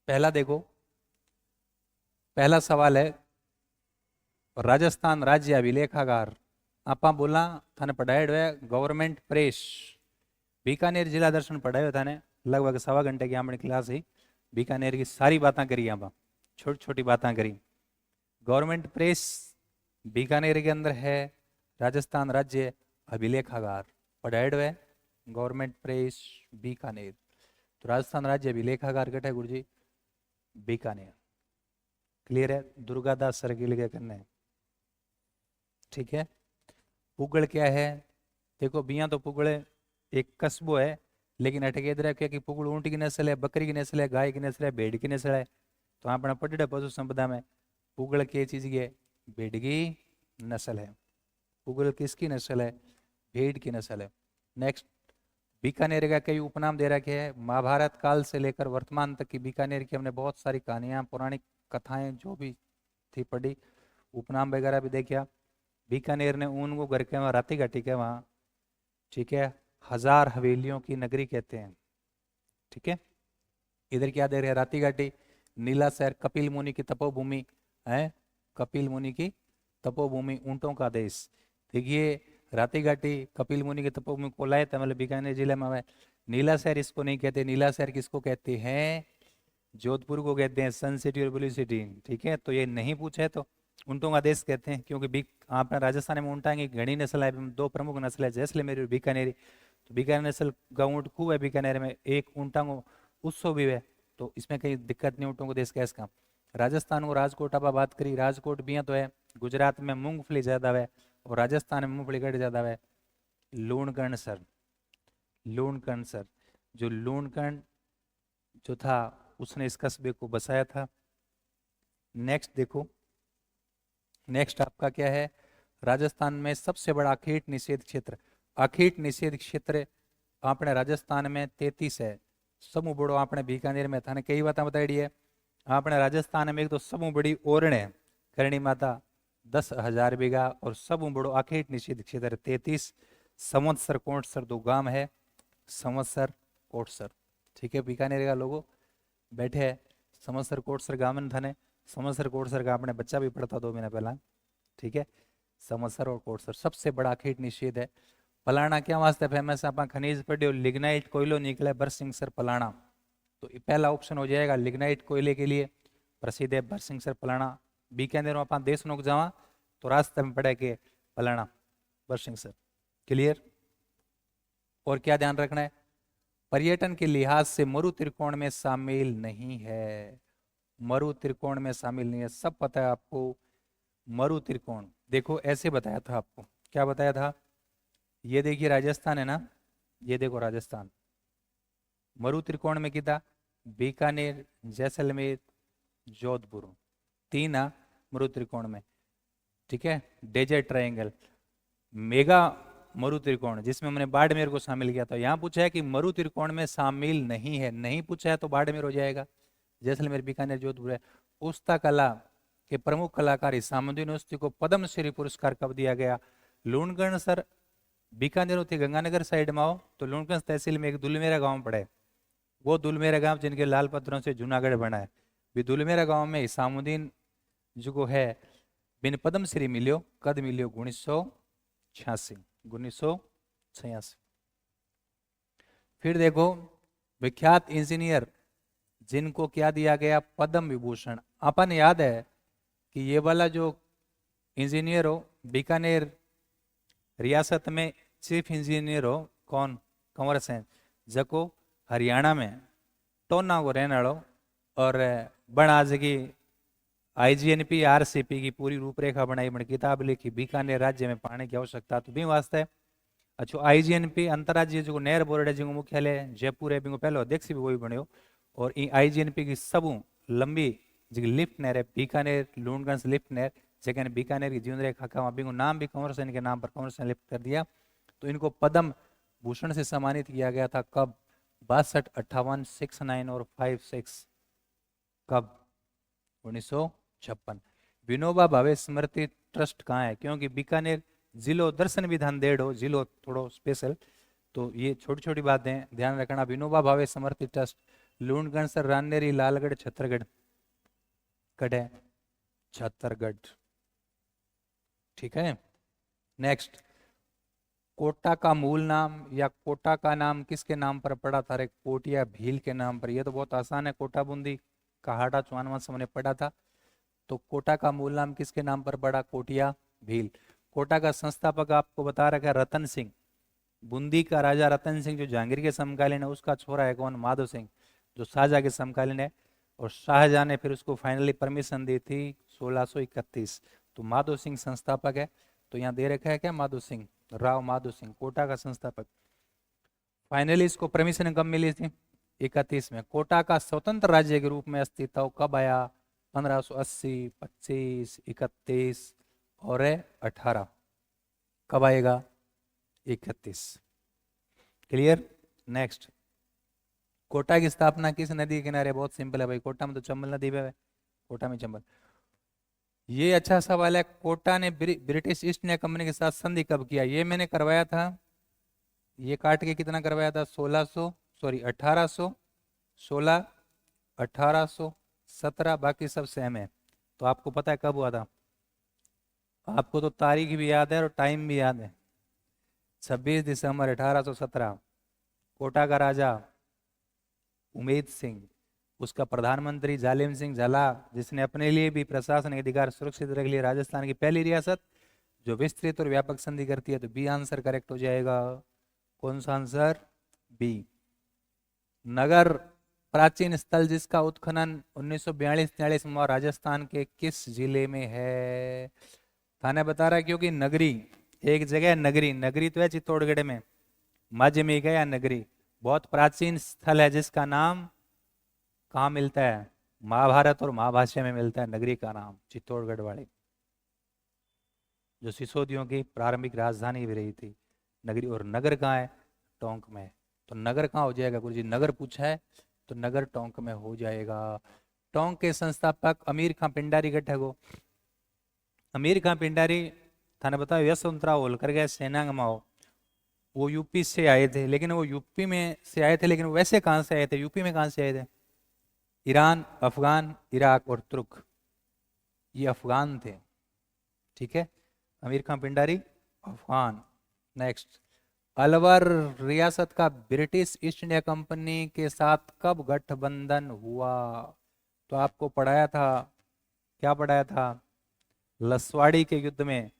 पहला देखो, पहला सवाल है राजस्थान राज्य अभिलेखागार। आपा बोला थाने पढ़ाएड़ है गवर्नमेंट प्रेस। बीकानेर जिला दर्शन पढ़ायो थाने लगभग सवा घंटे की हमारी क्लास ही। बीकानेर की सारी बातें करी, यहाँ छोटी छोटी बातें करी। गवर्नमेंट प्रेस बीकानेर के अंदर है। राजस्थान राज्य अभिलेखागार पढ़ाएड़ है गवर्नमेंट प्रेस बीकानेर। तो राजस्थान राज्य अभिलेखागार कटे गुरु जी बीकानेर। क्लियर है? दुर्गादास सर्किल के कन्ने। ठीक है। पुगड़ क्या है? देखो बिया तो पुगड़ एक कस्बो है, लेकिन अटके इधर क्या कि पुगड़ ऊँट की नस्ल है, बकरी की नस्ल है, गाय की नस्ल है, भेड़ की नस्ल है। तो अपना पढ़े पशु संपदा में पुगड़ के चीज की भेड़ की नस्ल है। पुगड़ किसकी नस्ल है? भेड़ की नस्ल है। नेक्स्ट, बीकानेर का कई उपनाम दे रखे हैं। महाभारत काल से लेकर वर्तमान तक की बीकानेर की हमने बहुत सारी कहानियां, पौराणिक कथाएं जो भी थी पढ़ी, उपनाम वगैरह भी देखा। बीकानेर ने ऊन को घर के वहाँ राती घाटी के वहाँ, ठीक है, 1000 हवेलियों की नगरी कहते हैं। ठीक है। इधर क्या दे रहे हैं? राती घाटी, नीला शहर, कपिल मुनि की तपोभूमि है। कपिल मुनि की तपोभूमि, ऊंटों का देश। देखिए राती घाटी कपिल मुनि की तपोभूमि को लाए थे, मतलब बीकानेर जिले में है। नीला शहर इसको नहीं कहते। नीला शहर किसको कहते हैं? जोधपुर को कहते हैं, सन सिटी और ब्लू सिटी। ठीक है। तो ये नहीं पूछे तो ऊंटों का देश कहते हैं, क्योंकि आप राजस्थान में ऊँटा की घनी नस्ल है, 2 प्रमुख नस्ल है, जैसलमेरी और बीकानेरी। तो बीकानेर नस्ल का ऊँट खूब है बीकानेर में। एक ऊँटा उत्सव भी है, तो इसमें कहीं दिक्कत नहीं ऊँटों को देश कैस का। राजस्थान को राजकोट आप बात करी, राजकोट भी तो है। गुजरात में मूंगफली ज्यादा है और राजस्थान में मूंगफली घट ज्यादा है। लूणकर्ण सर, लूणकर्ण सर, जो लूणकर्ण जो था उसने इस कस्बे को बसाया था। नेक्स्ट देखो, नेक्स्ट आपका क्या है? राजस्थान में सबसे बड़ा अखेट निषेध क्षेत्र। अखेट निषेध क्षेत्र अपने राजस्थान में 33 है। समूह बड़ो अपने बीकानेर में थाने कई बात बताई है। अपने राजस्थान में एक तो समूह बड़ी ओरण है करणी माता 10,000 बीघा, और समूह बड़ो अखेट निषेध क्षेत्र 33। संवत्सर कोटसर 2 गांव है, संवत्सर कोटसर। ठीक है। बीकानेर का लोगो बैठे है संवत्सर कोटसर गांव थाने। संवत्सर कोटसर का अपने बच्चा भी पढ़ता 2 महीना पहला। ठीक है। संवत्सर और कोटसर सबसे बड़ा अखेट निषेध है। पलाना क्या वास्ते फेमस है? आप खनिज पढ़ियो, लिग्नाइट कोयलो निकले बरसिंगसर पलाना। तो पहला ऑप्शन हो जाएगा लिग्नाइट कोयले के लिए प्रसिद्ध है बरसिंगसर पलाना। बीकानेर में आप देश नोक जावा तो रास्ते में पड़े के पलाना बरसिंगसर। क्लियर? और क्या ध्यान रखना है? पर्यटन के लिहाज से मरु त्रिकोण में शामिल नहीं है। मरु त्रिकोण में शामिल नहीं है, सब पता है आपको। मरु त्रिकोण देखो ऐसे बताया था आपको। क्या बताया था? ये देखिए राजस्थान है ना, ये देखो राजस्थान। मरु त्रिकोण में कितना? बीकानेर, जैसलमेर, जोधपुर, 3 मरु त्रिकोण में। ठीक है। डेजर्ट ट्रायंगल, मेगा मरु त्रिकोण, जिसमें हमने बाड़मेर को शामिल किया था। यहाँ पूछा है कि मरु त्रिकोण में शामिल नहीं है, नहीं पूछा है तो बाड़मेर हो जाएगा। जैसलमेर, बीकानेर, जोधपुर है। उस्ता कला के प्रमुख कलाकार हिसामुद्दीन उस्ती को पद्मश्री पुरस्कार कब दिया गया? लूणकर्ण सर बीकानेर होती गंगानगर साइड में आओ तो लूणकर्ण तहसील में एक दुलमेरा गांव पड़ा है। वो दुलमेरा गांव जिनके लाल पत्थरों से जूनागढ़ बना है, भी दुलमेरा गांव में हिसामुद्दीन जो है बिन पद्मश्री मिलियो। कद मिलियो? 1986, 1986। फिर देखो विख्यात इंजीनियर जिनको क्या दिया गया? पद्म विभूषण। अपन याद है कि ये वाला जो इंजीनियर हो बीकानेर रियासत में चीफ इंजीनियर हो कौन? कंवर सिंह, जको हरियाणा में टोना को रहने वालों, और बण आज की IGNP RCP की पूरी रूपरेखा बनाई, बड़ी किताब लिखी बीकानेर राज्य में पानी की आवश्यकता तो भी वास्ते। अच्छा IGNP अंतर्राज्यीय जो नहर बोर्ड है जिनको मुख्यालय जयपुर है, बिंगो पहलो अध्यक्ष भी वही बनो। और IGNP की सबू लंबी जी लिफ्ट नहर है बीकानेर लूणगंज लिफ्ट नहर, जगह बीकानेर की जीवन रेखा का बिंगो नाम भी कंवर सेन के नाम पर कंवर सेन लिफ्ट कर दिया। तो इनको पद्म भूषण से सम्मानित किया गया था। कब? 62, 58, 69 और 56। कब? 1956। विनोबा भावे स्मृति ट्रस्ट कहाँ है? क्योंकि बीकानेर जिलो दर्शन विधान देड़ हो, जिलो थोड़ो स्पेशल, तो ये छोटी छोटी बातें ध्यान रखना। विनोबा भावे स्मृति ट्रस्ट लूणगढ़ सर रानेरी लालगढ़ छत्तरगढ़ कड़े छत्तरगढ़। ठीक है। नेक्स्ट, कोटा का मूल नाम या कोटा का नाम किसके नाम पर पड़ा था? अरे कोटिया भील के नाम पर। यह तो बहुत आसान है, कोटा बूंदी कहाड़ा चुनवंश हमने पढ़ा था। तो कोटा का मूल नाम किसके नाम पर पड़ा? कोटिया भील। कोटा का संस्थापक आपको बता रखा है रतन सिंह। बूंदी का राजा रतन सिंह जो जहांगीर के समकालीन है, उसका छोरा है कौन? माधो सिंह, जो शाहजहां के समकालीन है। और शाहजहां ने फिर उसको फाइनली परमिशन दी थी 1631। तो माधो सिंह संस्थापक है। तो यहाँ दे रखा है क्या? माधो सिंह, राव माधो सिंह, कोटा का संस्थापक। फाइनली इसको परमिशन कब मिली थी? 31 में। कोटा का स्वतंत्र राज्य के रूप में अस्तित्व कब आया? 1580, 25, 31 और 18। कब आएगा? 31। क्लियर। नेक्स्ट, कोटा की स्थापना किस नदी के किनारे? बहुत सिंपल है भाई, कोटा में तो चंबल नदी है। कोटा में चंबल। ये अच्छा सवाल है, कोटा ने ब्रिटिश ईस्ट इंडिया कंपनी के साथ संधि कब किया? ये मैंने करवाया था, ये काट के कितना करवाया था? 1600, सॉरी 1800, 16, 1817, बाकी सब सेम है। तो आपको पता है कब हुआ था? आपको तो तारीख भी याद है और टाइम भी याद है। 26 दिसंबर 1817। कोटा का राजा उमेद सिंह, उसका प्रधानमंत्री जालिम सिंह झाला, जिसने अपने लिए भी प्रशासनिक अधिकार सुरक्षित रख लिया। राजस्थान की पहली रियासत जो विस्तृत और व्यापक संधि करती है। तो बी आंसर करेक्ट हो जाएगा। कौन सा आंसर? बी। नगर प्राचीन स्थल जिसका उत्खनन 1942-43 में राजस्थान के किस जिले में है? थाने बता रहा है क्योंकि नगरी एक जगह है, नगरी, नगरी तो है चित्तौड़गढ़ में, माझे में गया नगरी। बहुत प्राचीन स्थल है जिसका नाम कहाँ मिलता है? महाभारत और महाभाष्य में मिलता है नगरी का नाम, चित्तौड़गढ़ वाले, जो सिसोदियों की प्रारंभिक राजधानी भी रही थी नगरी। और नगर कहाँ है? टोंक में। तो नगर कहाँ हो जाएगा गुरुजी? नगर पूछा है तो नगर टोंक में हो जाएगा। टोंक के संस्थापक अमीर खां पिंडारी गठ है वो। अमीर खां पिंडारी थाने बताओ यशवंतराव होलकर गए सेनांग माओ, वो यूपी से आए थे, लेकिन वो यूपी में से आए थे, लेकिन वैसे कहाँ से आए थे? यूपी में कहाँ से आए थे? ईरान, अफगान, इराक और तुर्क, ये अफगान थे। ठीक है। अमीर खां पिंडारी अफगान। नेक्स्ट, अलवर रियासत का ब्रिटिश ईस्ट इंडिया कंपनी के साथ कब गठबंधन हुआ? तो आपको पढ़ाया था, क्या पढ़ाया था? लसवाड़ी के युद्ध में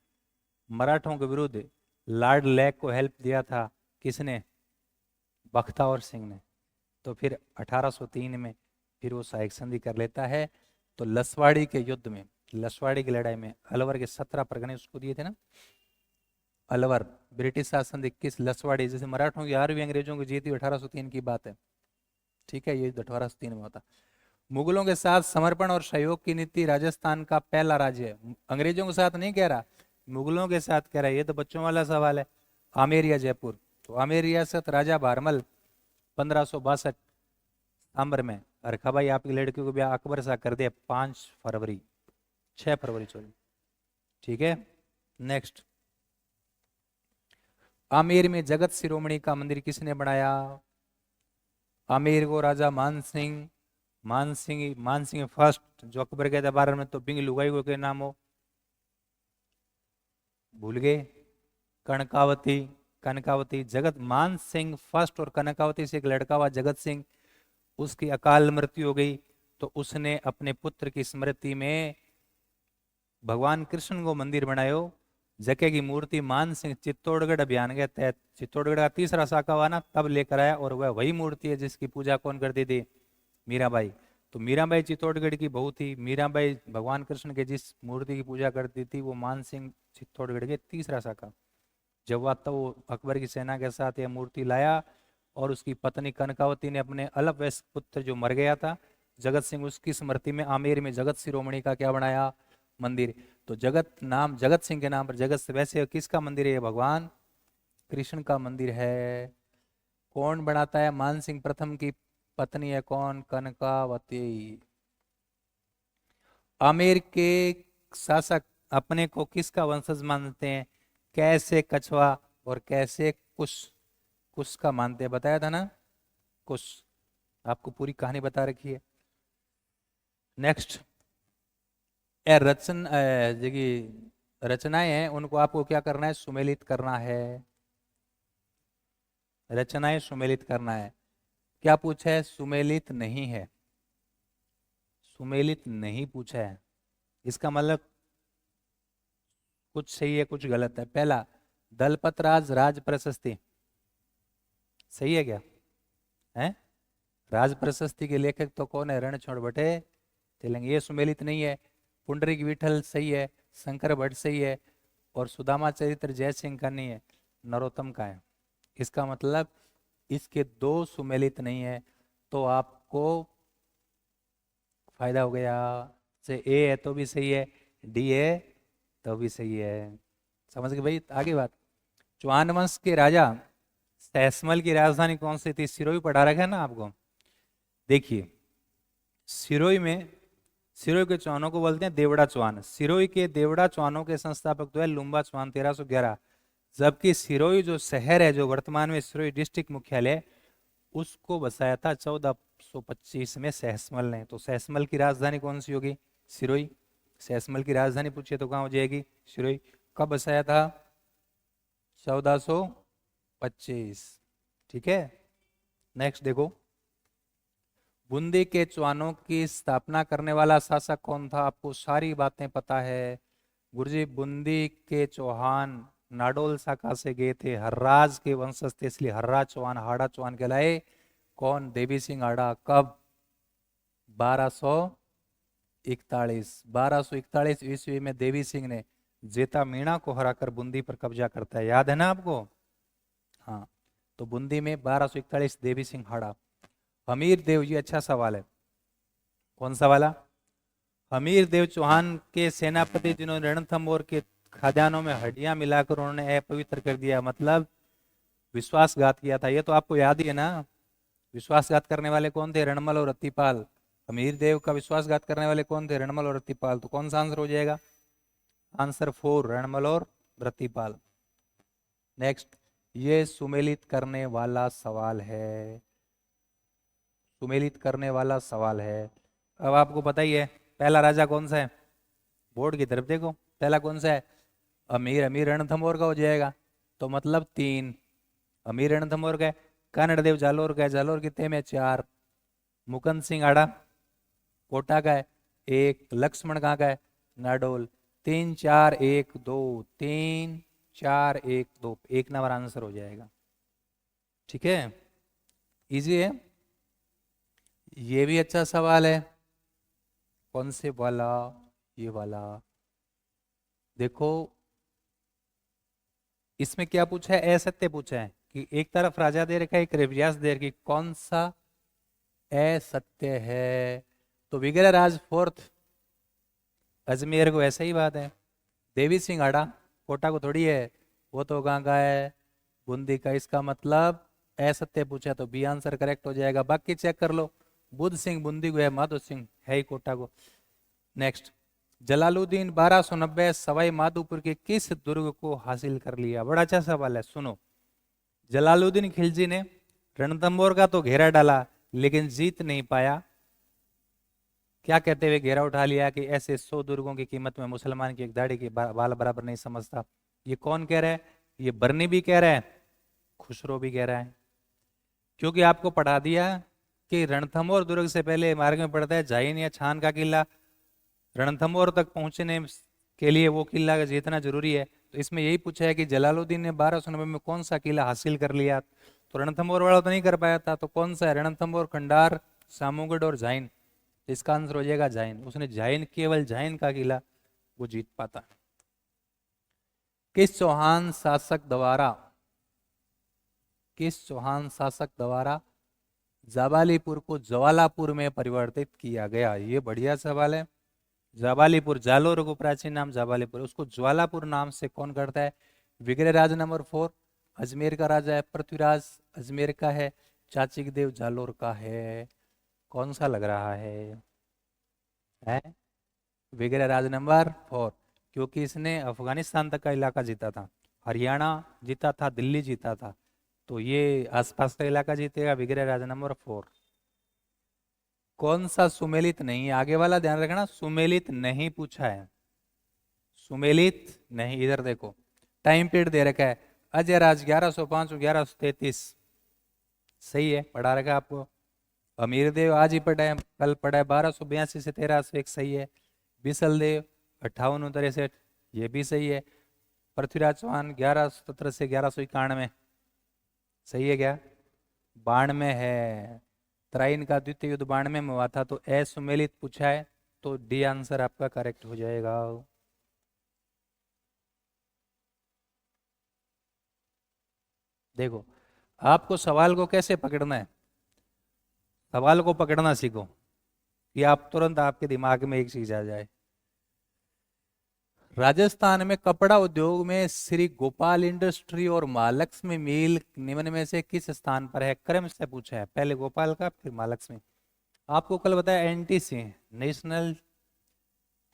मराठों के विरुद्ध लॉर्ड लेक को हेल्प दिया था किसने? बख्तावर सिंह ने। तो फिर 1803 में फिर वो सहायक संधि कर लेता है। तो लसवाड़ी के युद्ध में, लसवाड़ी की लड़ाई में अलवर के 17 परगने उसको दिए थे ना। अलवर ब्रिटिश शासन 21, लसवाड़ी जैसे मराठों की 8वीं अंग्रेजों की जीत हुई 1803 की बात है। ठीक है, ये 1803 में होता। मुगलों के साथ समर्पण और सहयोग की नीति राजस्थान का पहला राज्य है। अंग्रेजों के साथ नहीं कह रहा, मुगलों के साथ कह रहा है। ये तो बच्चों वाला सवाल है। आमेर या जयपुर? तो आमेर रियासत राजा भारमल 1562 सितंबर में। और भाई आपकी लड़की को ब्याह अकबर साहब कर दिया 5 फरवरी, 6 फरवरी सॉरी। ठीक है। नेक्स्ट, आमेर में जगत शिरोमणि का मंदिर किसने बनाया? आमेर को राजा मान सिंह फर्स्ट, जो अकबर के दरबार में तो बिंग लुगाई को के नाम हो, भूल गए? कनकावती, कनकावती। जगत मान सिंह फर्स्ट और कनकावती से एक लड़का हुआ जगत सिंह, उसकी अकाल मृत्यु हो गई। तो उसने अपने पुत्र की स्मृति में भगवान कृष्ण को मंदिर बनायो। जके की मूर्ति मान सिंह चित्तौड़गढ़ अभियान के तहत, चित्तौड़गढ़ का तीसरा शाखा हुआ ना, तब लेकर आया। और वह वही मूर्ति है जिसकी पूजा कौन करती थी? मीराबाई। तो मीराबाई चित्तौड़गढ़ की बहू थी। मीराबाई भगवान कृष्ण के जिस मूर्ति की पूजा करती थी वो मान सिंह चित्तौड़गढ़ के तीसरा शाखा। जब वह तो अकबर की सेना के साथ यह मूर्ति लाया और उसकी पत्नी कनकावती ने अपने अल्पवयस्क पुत्र जो मर गया था जगत सिंह, उसकी स्मृति में आमेर में जगत शिरोमणि का क्या बनाया? मंदिर। तो जगत नाम जगत सिंह के नाम पर जगत से, वैसे किसका मंदिर है? भगवान कृष्ण का मंदिर है। कौन बनाता है? मान सिंह प्रथम की पत्नी है कौन? कनकावती। आमेर के शासक अपने को किसका वंशज मानते हैं? कैसे कछवा और कैसे कुश? कुश का मानते हैं, बताया था ना, कुश। आपको पूरी कहानी बता रखी है। नेक्स्ट, ए रचन जो रचनाएं हैं उनको आपको क्या करना है, सुमेलित करना है। रचनाएं सुमेलित करना है। क्या पूछा है, सुमेलित नहीं है, सुमेलित नहीं पूछा है। इसका मतलब कुछ सही है कुछ गलत है। पहला, दलपतराज राज प्रशस्ति, सही है क्या है? राज प्रशस्ति के लेखक तो कौन है, रणछोड़ बटे तेलंग, ये सुमेलित नहीं है। पुंडरीक विठल सही है, शंकर भट्ट सही है, और सुदामा चरित्र जय सिंह का नहीं है, नरोत्तम का है। इसका मतलब इसके दो सुमेलित नहीं है, तो आपको फायदा हो गया। से ए है तो भी सही है, डी है तो भी सही है। समझ गए भाई? आगे बात, चौहान वंश के राजा सहसमल की राजधानी कौन सी थी? सिरोही पढ़ा रखा है ना आपको। देखिए, सिरोही में, सिरोही के चौहानों को बोलते हैं देवड़ा चौहान। सिरोही के देवड़ा चौहानों के संस्थापक तो है लुम्बा चौहान 1311। जबकि सिरोही जो शहर है, जो वर्तमान में सिरोही डिस्ट्रिक्ट मुख्यालय, उसको बसाया था 1425 में सहसमल ने। तो सहसमल की राजधानी कौन सी होगी? सिरोही। सहसमल की राजधानी पूछिए तो कहाँ हो जाएगी? सिरोही। कब बसाया था? 1425। ठीक है। नेक्स्ट देखो, बूंदी के चौहानों की स्थापना करने वाला शासक कौन था? आपको सारी बातें पता है। गुरुजी, बूंदी के चौहान नाडोल शाखा से गए थे, हर्राज के वंशज थे, इसलिए हर्राज चौहान, हाड़ा चौहान कहलाए। कौन? देवी सिंह हाड़ा। कब? 1241। 1241 ईस्वी में देवी सिंह ने जेता मीणा को हराकर बूंदी पर कब्जा करता है, याद है ना आपको? हाँ, तो बूंदी में 1241 देवी सिंह हाड़ा। हमीर देव, ये अच्छा सवाल है। कौन सा वाला? हमीर देव चौहान के सेनापति जिन्होंने रणथंभौर के खदानों में हड्डियां मिलाकर उन्होंने अपवित्र कर दिया, मतलब विश्वासघात किया था। ये तो आपको याद ही है ना। विश्वासघात करने वाले कौन थे? रणमल और रत्तीपाल। हमीर देव का विश्वासघात करने वाले कौन थे? रणमल और रत्तीपाल। तो कौन सा आंसर हो जाएगा? आंसर 4, रणमल और रत्तीपाल। नेक्स्ट, ये सुमेलित करने वाला सवाल है, सुमेलित करने वाला सवाल है। अब आपको पता ही है पहला राजा कौन सा है, बोर्ड की तरफ देखो, पहला कौन सा है? अमीर। अमीर रणथंभौर का हो जाएगा, तो मतलब 3। अमीर रणथंभौर का है। कानड़ देव जालोर का है, जालोर कितने में? 4। मुकुंद सिंह आड़ा कोटा का है, 1। लक्ष्मण कहाँ का है? नाडोल। 3 4 1 2, 3 4 1 2, 1 नंबर आंसर हो जाएगा। ठीक है, इजी है। ये भी अच्छा सवाल है। कौन से वाला? ये वाला देखो, इसमें क्या पूछा है? असत्य पूछा है कि एक तरफ राजा दे रखा है, एक रेवियास दे रखी, कौन सा असत्य है? तो विग्रह राज 4th अजमेर को, ऐसा ही बात है। देवी सिंह हाड़ा कोटा को थोड़ी है, वो तो कहाँ का है? बूंदी का। इसका मतलब असत्य पूछा, तो बी आंसर करेक्ट हो जाएगा। बाकी चेक कर लो, बुद्ध सिंह बूंदी को है, माधो सिंह है ही कोटा को। नेक्स्ट, जलालुद्दीन 1290 सवाई माधोपुर के किस दुर्ग को हासिल कर लिया? बड़ा अच्छा सवाल है, सुनो। जलालुद्दीन खिलजी ने रणथंभौर का तो घेरा डाला, लेकिन जीत नहीं पाया। क्या कहते हुए घेरा उठा लिया कि ऐसे 100 दुर्गों की कीमत में मुसलमान की एक दाढ़ी की बाल बराबर नहीं समझता। ये कौन कह रहा है? ये बरनी भी कह रहा है, खुसरो भी कह रहा है। क्योंकि आपको पढ़ा दिया कि रणथंभौर दुर्ग से पहले मार्ग में पड़ता है जाइन या छान का किला। रणथंभौर तक पहुंचने के लिए वो किला जीतना जरूरी है। तो इसमें यही पूछा है कि जलालुद्दीन ने 1290 में कौन सा किला हासिल कर लिया? तो रणथंभौर वाला तो नहीं कर पाया था, तो कौन सा है? रणथंभौर, खंडार, सामूगढ़ और जाइन। इसका आंसर हो जाएगा जाइन। उसने जाइन, केवल जाइन का किला वो जीत पाता। किस चौहान शासक द्वारा, किस चौहान शासक द्वारा जाबालीपुर को ज्वालापुर में परिवर्तित किया गया? ये बढ़िया सवाल है। जाबालीपुर, जालोर को प्राचीन नाम जाबालीपुर, उसको ज्वालापुर नाम से कौन करता है? विग्रह राज नंबर 4 अजमेर का राजा है, पृथ्वीराज अजमेर का है, चाचिक देव जालोर का है। कौन सा लग रहा है? विग्रह राज नंबर 4, क्योंकि इसने अफगानिस्तान तक का इलाका जीता था, हरियाणा जीता था, दिल्ली जीता था, तो ये आसपास का इलाका जीतेगा। विग्रह राज नंबर 4। कौन सा सुमेलित नहीं, आगे वाला ध्यान रखना, सुमेलित नहीं पूछा है, सुमेलित नहीं। इधर देखो टाइम पीरियड दे रखा है, अजय राज 1105 1133, सही है, पढ़ा रखा है आपको। अमीर देव आज ही पढ़ा है, कल पढ़ा है, 1282 से 1301, सही है। बिसल देव 58 ये भी सही है। पृथ्वीराज चौहान 1117 से 1191, सही है क्या? 92 है। तराइन का द्वितीय युद्ध 92 में हुआ था, तो असुमेलित पूछा है, तो डी आंसर आपका करेक्ट हो जाएगा। देखो आपको सवाल को कैसे पकड़ना है, सवाल को पकड़ना सीखो कि आप तुरंत आपके दिमाग में एक चीज आ जाए। राजस्थान में कपड़ा उद्योग में श्री गोपाल इंडस्ट्री और महालक्ष्मी मिल निम्न में से किस स्थान पर है, क्रम से पूछा है, पहले गोपाल का फिर महालक्ष्मी। आपको कल बताया एनटीसी, नेशनल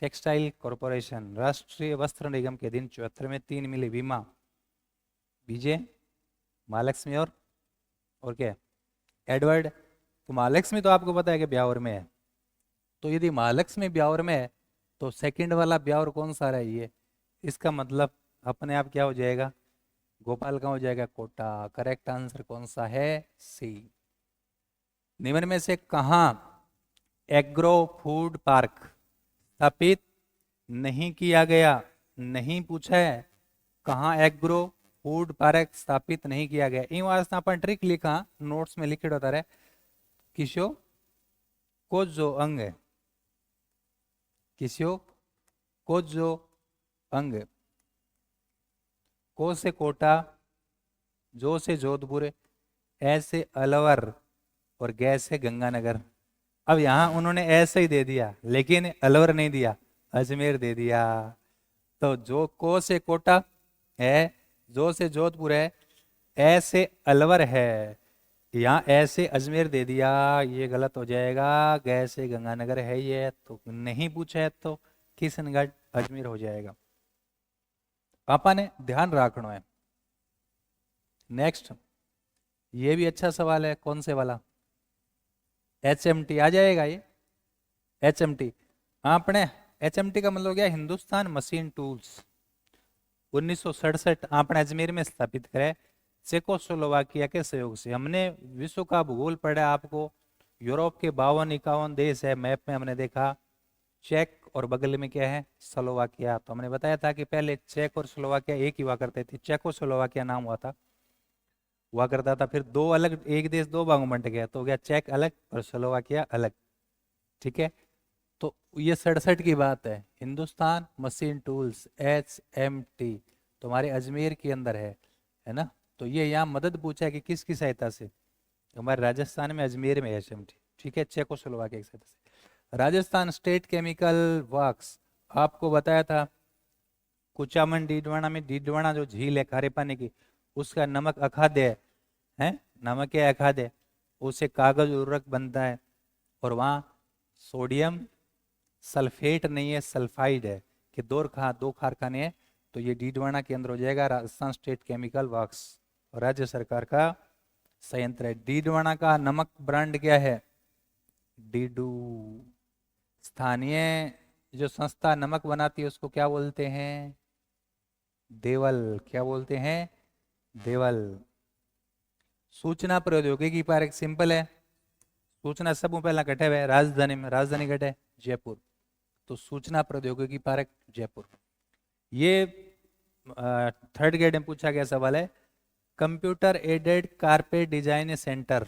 टेक्सटाइल कॉरपोरेशन, राष्ट्रीय वस्त्र निगम के दिन 74 में 3 मिले, बीमा, विजय, महालक्ष्मी और क्या, एडवर्ड। तो महालक्ष्मी तो आपको पता है कि ब्यावर में है, तो यदि महालक्ष्मी ब्यावर में है तो सेकंड वाला ब्यावर कौन सा रहा है, इसका मतलब अपने आप क्या हो जाएगा, गोपाल का हो जाएगा कोटा। करेक्ट आंसर कौन सा है, सी। निम्न में से कहां एग्रो फूड पार्क स्थापित नहीं किया गया, नहीं पूछा है, कहां एग्रो फूड पार्क स्थापित नहीं किया गया। इन वास्ते अपन ट्रिक लिखा नोट्स में लिखे होता रहे, किशो को जो अंग है, किस्यो को जो अंग, को से कोटा, जो से जोधपुर, ए से अलवर और गै से गंगानगर। अब यहां उन्होंने ऐसे ही दे दिया, लेकिन अलवर नहीं दिया, अजमेर दे दिया। तो जो को से कोटा है, जो से जोधपुर है, ए से अलवर है, यहाँ ऐसे अजमेर दे दिया, ये गलत हो जाएगा। गै से गंगानगर है ये, तो नहीं पूछा है तो किशनगढ़ अजमेर हो जाएगा। पापा ने ध्यान रखना है। नेक्स्ट, ये भी अच्छा सवाल है, कौन से वाला, HMT आ जाएगा ये, HMT आपने, HMT का मतलब क्या, हिंदुस्तान मशीन टूल्स, 1967 आपने अजमेर में स्थापित करे, चेकोस्लोवाकिया के सहयोग से। हमने विश्व का भूगोल पढ़ा आपको, यूरोप के 52-51 देश है मैप में, हमने देखा चेक और बगल में क्या है, स्लोवाकिया। तो हमने बताया था कि पहले चेक और स्लोवाकिया एक ही हुआ करते थे, चेकोस्लोवाकिया नाम हुआ करता था, फिर दो अलग, एक देश दो भागों में बंट गया, तो हो गया चेक अलग और स्लोवाकिया अलग, ठीक है। तो ये 67 की बात है, हिंदुस्तान मशीन टूल्स HMT तुम्हारे अजमेर के अंदर है ना। तो ये यहाँ मदद पूछा है कि किसकी सहायता से, हमारे राजस्थान में अजमेर में HMT, ठीक है, चेकोस्लोवाकिया की सहायता से। राजस्थान स्टेट केमिकल वर्क्स, आपको बताया था कुचामन डीडवाना में, डीडवाना जो झील है खारे पानी की, उसका नमक अखाद्य है, नमक है अखाद्य, उससे कागज उर्वरक बनता है, और वहाँ सोडियम सल्फेट नहीं है, सल्फाइड है, कि दो कारखाने हैं। तो ये डीडवाना के अंदर हो जाएगा, राजस्थान स्टेट केमिकल वर्क्स, राज्य सरकार का संयंत्र है। डीडवाना का नमक ब्रांड क्या है, डीडू। स्थानीय जो संस्था नमक बनाती है उसको क्या बोलते हैं, देवल, क्या बोलते हैं, देवल। सूचना प्रौद्योगिकी पार्क सिंपल है, सूचना सब पहला घटे हुए राजधानी में, राजधानी घटे जयपुर, तो सूचना प्रौद्योगिकी पार्क जयपुर। ये थर्ड ग्रेड में पूछा गया सवाल है, computer aided carpet design centre.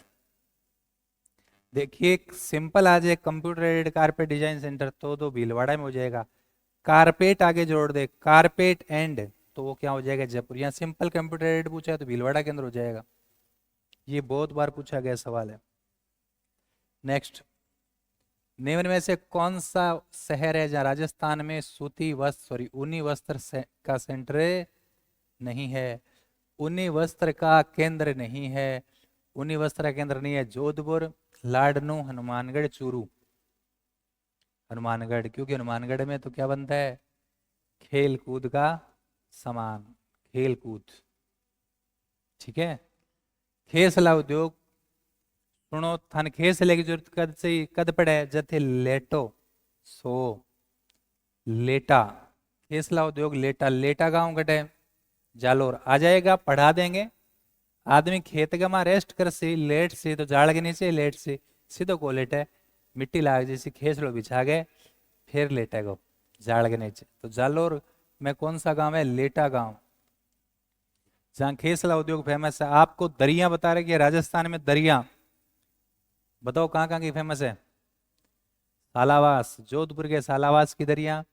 देखिए सिंपल आ जाए computer aided carpet design centre, तो भीलवाड़ा में हो जाएगा। कारपेट आगे जोड़ दे, कारपेट एंड, तो वो क्या हो जाएगा, जयपुर। यहाँ सिंपल कंप्यूटर एडेड पूछा है तो भीलवाड़ा के अंदर हो जाएगा। ये बहुत बार पूछा गया सवाल है। नेक्स्ट, निम्न में से कौन सा शहर है जहाँ राजस्थान में सूती वस्त्र, सॉरी ऊनी वस्त्र का सेंटर नहीं है, ऊनी वस्त्र का केंद्र नहीं है, ऊनी वस्त्र का केंद्र नहीं है, जोधपुर, लाडनू, हनुमानगढ़, चूरू। हनुमानगढ़, क्योंकि हनुमानगढ़ में तो क्या बनता है, खेल कूद का सामान, खेल कूद, ठीक है। खेसला उद्योग, सुनो थाने खेस लेगी जरूरत कद से कद पड़े जथे लेटो सो लेटा खेसला उद्योग लेटा लेटा गांव गटे जालोर आ जाएगा पढ़ा देंगे आदमी खेत गमा रेस्ट कर सी लेट सी तो जाड़ के नीचे लेट सी सीधो को लेटे मिट्टी लाग जैसी खेसलो बिछा गए फिर लेटे गो जाड़ के नीचे तो जालोर में कौन सा गांव है लेटा गांव जहां खेसला उद्योग फेमस है आपको दरिया बता रहे कि राजस्थान में दरिया बताओ कहाँ की फेमस है सालावास जोधपुर के सालावास की दरिया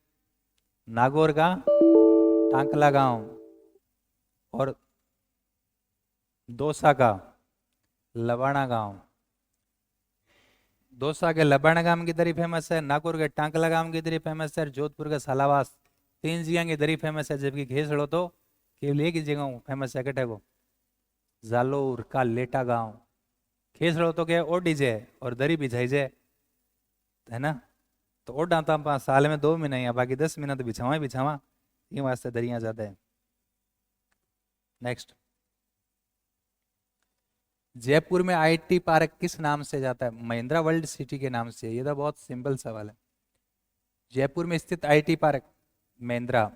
नागौर का टांकला गांव और दौसा का लबाना गांव दौसा के लबाना गांव की दरी फेमस है नागौर के टांकला गांव की दरी फेमस है जोधपुर का सालावास तीन जगह की दरी फेमस है जबकि घेसड़ो तो केवल एक ही जगह फेमस है कटे को जालोर का लेटा गांव खेसड़ो तो क्या ओडी जे और दरी बिछाई जे है ना तो ओडा तो आप साल में 2 महीने या बाकी 10 महीना तो बिछावा ही बिछावा ये वास्ते दरिया ज्यादा है। नेक्स्ट जयपुर में आईटी पार्क किस नाम से जाता है महिंद्रा वर्ल्ड सिटी के नाम से ये तो बहुत सिंपल सवाल है जयपुर में स्थित IT park Mahindra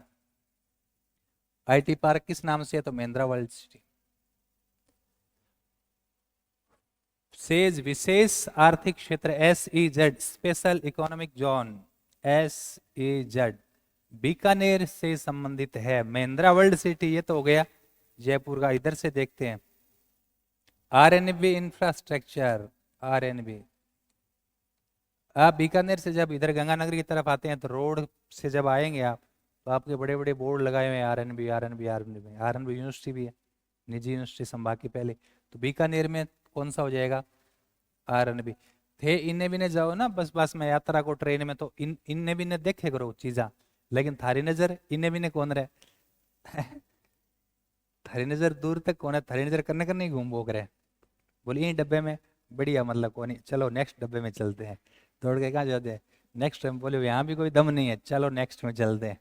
IT park किस नाम से है तो महिंद्रा वर्ल्ड सिटी सेज विशेष आर्थिक क्षेत्र SEZ special economic zone SEZ Bikaner से संबंधित है महिंद्रा वर्ल्ड सिटी ये तो हो गया जयपुर का इधर से देखते हैं RNB इंफ्रास्ट्रक्चर RNB आप बीकानेर से जब इधर गंगानगर की तरफ आते हैं तो रोड से जब आएंगे आप तो आपके बड़े बड़े बोर्ड लगाए हुए हैं RNB यूनिवर्सिटी भी है निजी यूनिवर्सिटी संभाग की पहले तो बीकानेर में कौन सा हो जाएगा RNB थे इन्हें भी ने जाओ ना बस में यात्रा को ट्रेन में तो इन्हें भी ने देखे करो चीजा लेकिन थारी नजर इन्हें भी ने कौन रहे थारी नजर दूर तक कौन है थारी नजर करने करने ही घूम भोग रहे बोलिए डब्बे में बढ़िया मतलब कौन चलो नेक्स्ट डब्बे में चलते हैं दौड़ के कहाँ जाते हैं नेक्स्ट टाइम बोले यहाँ भी कोई दम नहीं है चलो नेक्स्ट में चलते हैं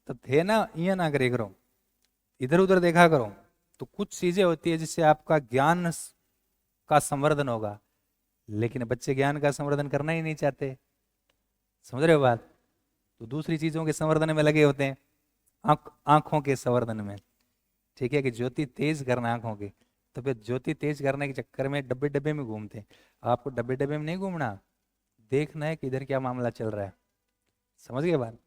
तो थे ना ये ना करे करो इधर उधर देखा करो तो कुछ चीजें होती है जिससे आपका ज्ञान का संवर्धन होगा लेकिन बच्चे ज्ञान का संवर्धन करना ही नहीं चाहते समझ रहे हो बात तो दूसरी चीजों के संवर्धन में लगे होते हैं आंखों के संवर्धन में ठीक है कि ज्योति तेज करना आंखों की तो फिर ज्योति तेज करने के चक्कर में डब्बे डब्बे में घूमते आपको डब्बे डब्बे में नहीं घूमना देखना है कि इधर क्या मामला चल रहा है समझ गए बात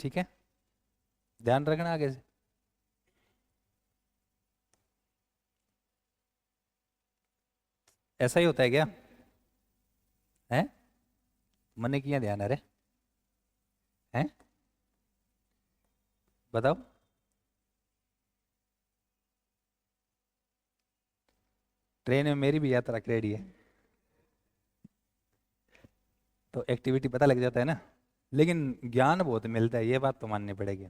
ठीक है ध्यान रखना आगे से ऐसा ही होता है क्या है मने किया ध्यान अरे हैं बताओ ट्रेन में मेरी भी यात्रा रेडी है तो एक्टिविटी पता लग जाता है ना लेकिन ज्ञान बहुत मिलता है ये बात तो माननी पड़ेगी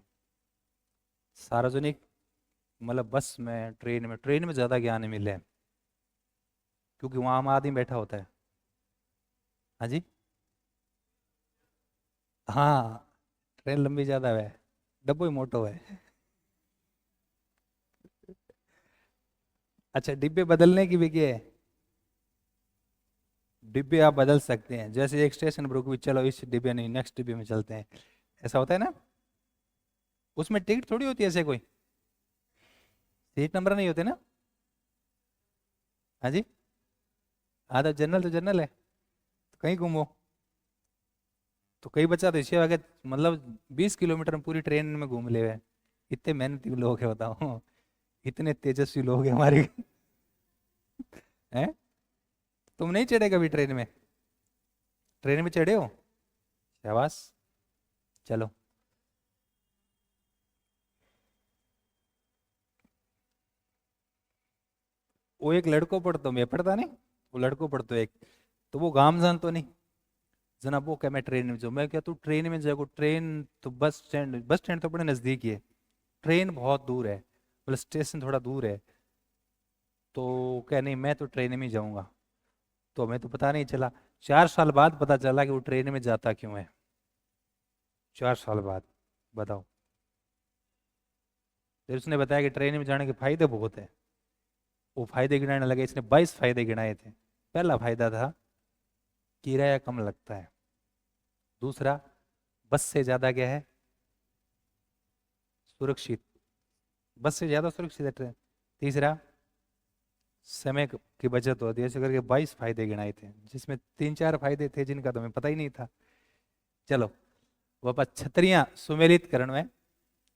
सार्वजनिक मतलब बस में ट्रेन में ज्यादा ज्ञान मिले क्योंकि वहां आम आदमी बैठा होता है हाँ जी हाँ ट्रेन लंबी ज्यादा है डब्बो ही मोटो है अच्छा डिब्बे बदलने की भी क्या है डिब्बे आप बदल सकते हैं जैसे एक स्टेशन पर रुक भी चलो इस डिब्बे नहीं नेक्स्ट डिब्बे में चलते हैं ऐसा होता है ना उसमें टिकट थोड़ी होती है ऐसे कोई सीट नंबर नहीं होते ना हाँ जी हाँ तो जनरल है तो कहीं घूमो तो कई बच्चा तो इसे आगे मतलब 20 किलोमीटर में पूरी ट्रेन में घूम ले हुए इतने मेहनती लोग है बताओ इतने तेजस्वी लोग हैं हमारे हैं तुम नहीं चढ़े कभी ट्रेन में चढ़े हो शाबाश चलो वो एक लड़को पढ़तो मैं पढ़ता नहीं वो लड़को पढ़तो एक तो वो गांव जानतो नहीं जना वो क्या मैं ट्रेन में जाऊँ मैं क्या तू ट्रेन में जाएगा ट्रेन तो बस स्टैंड तो बड़े नजदीक ही है ट्रेन बहुत दूर है मतलब स्टेशन थोड़ा दूर है तो क्या नहीं मैं तो ट्रेन में ही जाऊंगा तो हमें तो पता नहीं चला 4 साल बाद पता चला कि वो ट्रेन में जाता क्यों है 4 साल बाद बताओ फिर उसने बताया कि ट्रेन में जाने के फायदे बहुत है वो फायदे गिनाने लगे, इसने 22 फायदे गिनाए थे। पहला फायदा था किराया कम लगता है। दूसरा, बस से ज्यादा क्या है, सुरक्षित, बस से ज्यादा सुरक्षित है ट्रेन। तीसरा, समय की बचत होती है। ऐसे करके 22 फायदे गिनाए थे, जिसमें 3-4 फायदे थे जिनका तो हमें पता ही नहीं था। चलो, वापस छतरियां सुमेलित करण में।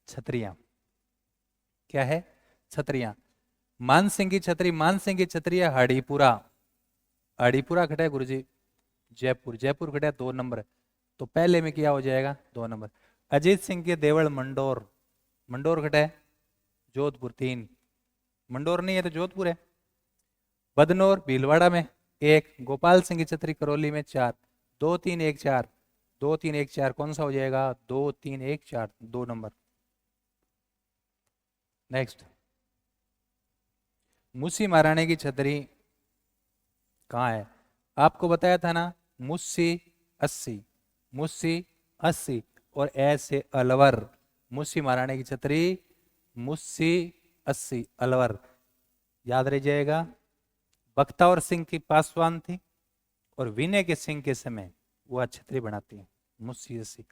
छतरियां क्या है, छतरियां। मानसिंह की छतरी, मानसिंह की छतरी है हड़ीपुरा। हड़ीपुरा खड़ा है गुरुजी जयपुर, जयपुर खड़ा है 2 नंबर, तो पहले में क्या हो जाएगा 2 नंबर। अजीत सिंह के देवल मंडोर, मंडोर खड़ा है जोधपुर 3, मंडोर नहीं है तो जोधपुर है। बदनौर भीलवाड़ा में 1, गोपाल सिंह की छतरी करौली में 4, 2 3 1 4, 2 3 1 4 कौन सा हो जाएगा, 2 3 1 4 2 नंबर। नेक्स्ट, मुसी महारानी की छतरी कहाँ है, आपको बताया था ना, मुस्सी 80, मुस्सी 80 और ऐसे अलवर। मुस्सी महारानी की छतरी मुस्सी 80 अलवर, याद रह जाएगा। बख्तावर सिंह की पासवान थी और विनय के सिंह के समय वह छतरी बनाती है मुस्सी 80।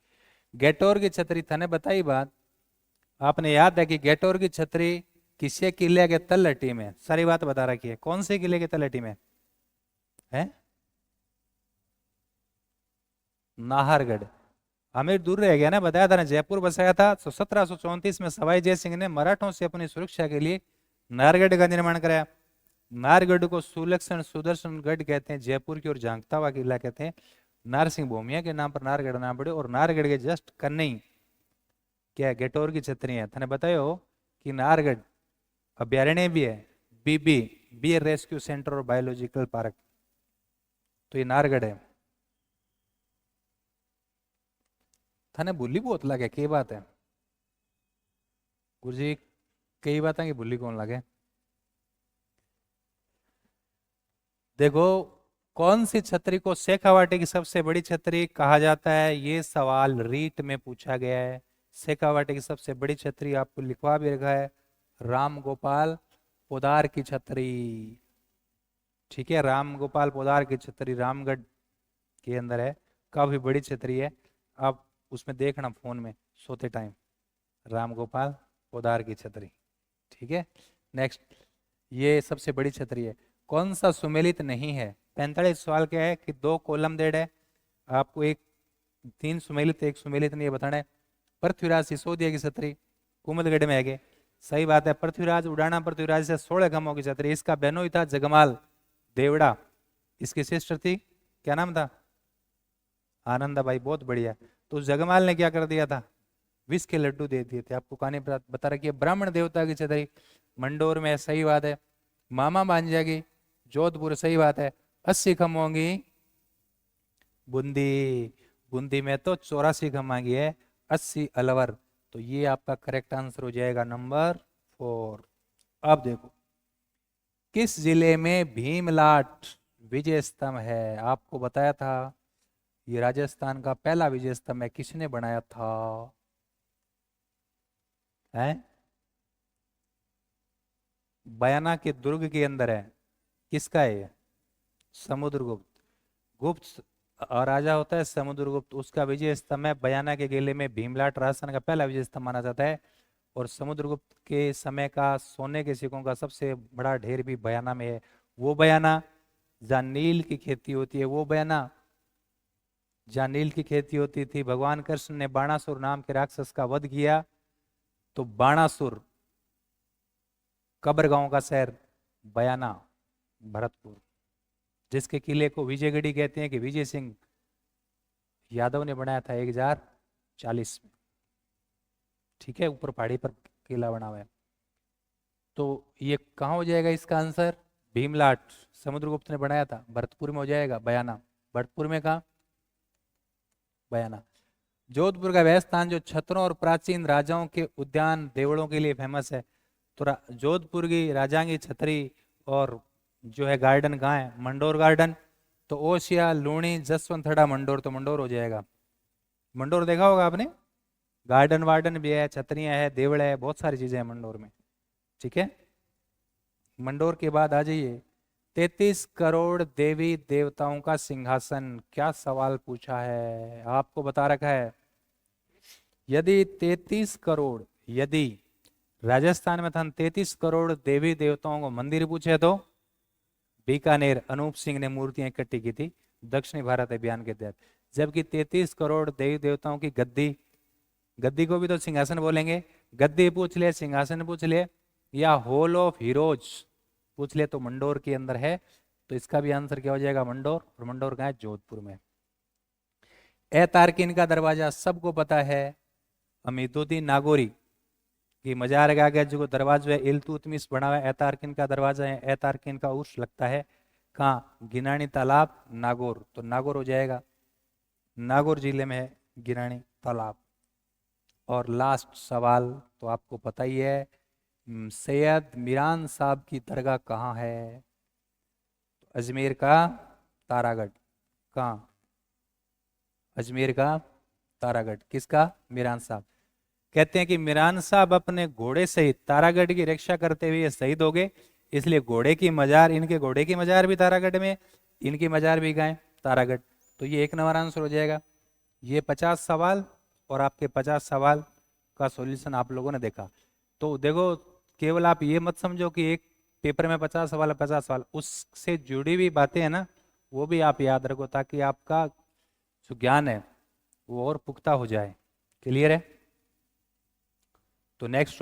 गेटोर की छतरी थाने बताई बात, आपने याद है कि गेटोर की छतरी किसी किले के तलहटी में, सारी बात बता रखी है, कौन से किले के तलहटी में है, नाहरगढ़। आमिर दूर रह गया ना, बताया था ना, जयपुर बसाया था। तो 1734 में सवाई जय सिंह ने मराठों से अपनी सुरक्षा के लिए नाहरगढ़ का निर्माण कराया। नाहरगढ़ को सुलक्षण सुदर्शन गढ़ कहते हैं, जयपुर की ओर झांकता हुआ किला कहते हैं। नारसिंह भूमिया के नाम पर नाहरगढ़ नाम पड़े। और नाहरगढ़ के जस्ट कन्नई क्या गेटोर की छतरी है। थाने बतायो कि नाहरगढ़ अभ्यारण्य भी है, बीबी बियर रेस्क्यू सेंटर और बायोलॉजिकल पार्क, तो ये नाहरगढ़ है। थाने भूली बहुत लगे, कई बात है गुरुजी, कई बातें की भूली कौन लगे। देखो, कौन सी छतरी को शेखावाटी की सबसे बड़ी छतरी कहा जाता है, ये सवाल रीट में पूछा गया है। शेखावाटी की सबसे बड़ी छतरी आपको लिखवा भी रखा है, राम गोपाल पोदार की छतरी। ठीक है, राम गोपाल पोदार की छतरी रामगढ़ के अंदर है, काफी बड़ी छतरी है। आप उसमें देखना फोन में सोते टाइम, राम गोपाल पोदार की छतरी। ठीक है, नेक्स्ट, ये सबसे बड़ी छतरी है। कौन सा सुमेलित नहीं है, 45 सवाल क्या है कि 2 कॉलम देड है आपको, एक 3 सुमेलित 1 सुमेलित नहीं है बताना है। पृथ्वीराज सिसोदिया की छतरी कुमुदगढ़ में है, सही बात है। पृथ्वीराज उड़ाना पृथ्वीराज से 16 गमों की छतरी, इसका बहनोई था जगमाल देवड़ा, इसकी सिस्टर थी, क्या नाम था, आनंदाबाई, बहुत बढ़िया। तो जगमाल ने क्या कर दिया था, विष के लड्डू दे दिए थे। आपको कहानी बता रखी है। ब्राह्मण देवता की छतरी मंडोर में, सही बात है। मामा भांजा की जोधपुर, सही बात है। 80 खम्भों की बूंदी, बूंदी में तो 84 खम्भा की है, 80 अलवर। तो ये आपका करेक्ट आंसर हो जाएगा नंबर 4। अब देखो, किस जिले में भीमलाट विजय स्तंभ है, आपको बताया था ये राजस्थान का पहला विजय स्तंभ है, किसने बनाया था, है बयाना के दुर्ग के अंदर है, किसका है ये, समुद्रगुप्त। गुप्त राजा होता है समुद्रगुप्त, उसका विजय स्तंभ है बयाना के किले में। भीमलाट राजस्थान का पहला विजय स्तंभ माना जाता है। और समुद्रगुप्त के समय का सोने के सिक्कों का सबसे बड़ा ढेर भी बयाना में है। वो बयाना जहाँ नील की खेती होती है, वो बयाना जहाँ नील की खेती होती थी। भगवान कृष्ण ने बाणासुर नाम के राक्षस का वध किया, तो बाणासुर कब्र गांव का शहर बयाना भरतपुर, जिसके किले को विजयगढ़ी कहते हैं, कि विजय सिंह यादव ने बनाया था 1040 में। ठीक है, ऊपर पहाड़ी पर किला बना हुआ है। तो ये कहाँ हो जाएगा इसका आंसर, भीमलाट समुद्रगुप्त ने बनाया था, भरतपुर में हो जाएगा, बयाना भरतपुर में कहा, बयाना। जोधपुर का वह स्थान जो छत्रों और प्राचीन राजाओं के उद्यान देवड़ों के लिए फेमस है, तो जोधपुर की राजांगी छतरी और जो है गार्डन कहाँ है, मंडोर गार्डन। तो ओशिया लूणी जसवंतड़ा मंडोर, तो मंडोर हो जाएगा। मंडोर देखा होगा आपने, गार्डन वार्डन भी है, छतरियां है, देवड़ है, बहुत सारी चीजें हैं मंडोर में। ठीक है, मंडोर के बाद आ जाइए। 33 करोड़ देवी देवताओं का सिंहासन, क्या सवाल पूछा है, आपको बता रखा है। यदि 33 करोड़, यदि राजस्थान में था 33 करोड़ देवी देवताओं को मंदिर पूछे तो बीकानेर अनूप सिंह ने मूर्तियां इकट्ठी की थी दक्षिणी भारत अभियान के तहत। जबकि 33 करोड़ देवी देवताओं की गद्दी, गद्दी को भी तो सिंहासन बोलेंगे, गद्दी पूछ ले, सिंहासन पूछ ले, या हॉल ऑफ हीरोज पूछ ले, तो मंडोर के अंदर है। तो इसका भी आंसर क्या हो जाएगा, मंडोर। और मंडोर कहाँ है, जोधपुर में। ए तारकिन का दरवाजा सबको पता है, अमीदुद्दीन नागौरी की मजार के आगे जो दरवाजा है इल्तुतमिश बना हुआ है, ए तारकिन का दरवाजा है। ए तारकिन का उर्स लगता है कहाँ, गिनानी तालाब, नागौर। तो नागौर हो जाएगा, नागौर जिले में है गिनानी तालाब। और लास्ट सवाल तो आपको पता ही है, सैयद मीरान साहब की दरगाह कहाँ है। तो अजमेर का तारागढ़। कहाँ, अजमेर का तारागढ़। किसका, मीरान साहब। कहते हैं कि मीरान साहब अपने घोड़े सहित तारागढ़ की रक्षा करते हुए शहीद हो गए, इसलिए घोड़े की मजार, इनके घोड़े की मजार भी तारागढ़ में, इनकी मजार भी गए तारागढ़। तो ये 1 नंबर आंसर हो जाएगा। ये 50 सवाल और आपके 50 सवाल का सॉल्यूशन आप लोगों ने देखा। तो देखो, केवल आप ये मत समझो कि एक पेपर में 50 सवाल है 50 सवाल, उससे जुड़ी हुई बातें हैं ना, वो भी आप याद रखो, ताकि आपका जो ज्ञान है वो और पुख्ता हो जाए। क्लियर है। तो नेक्स्ट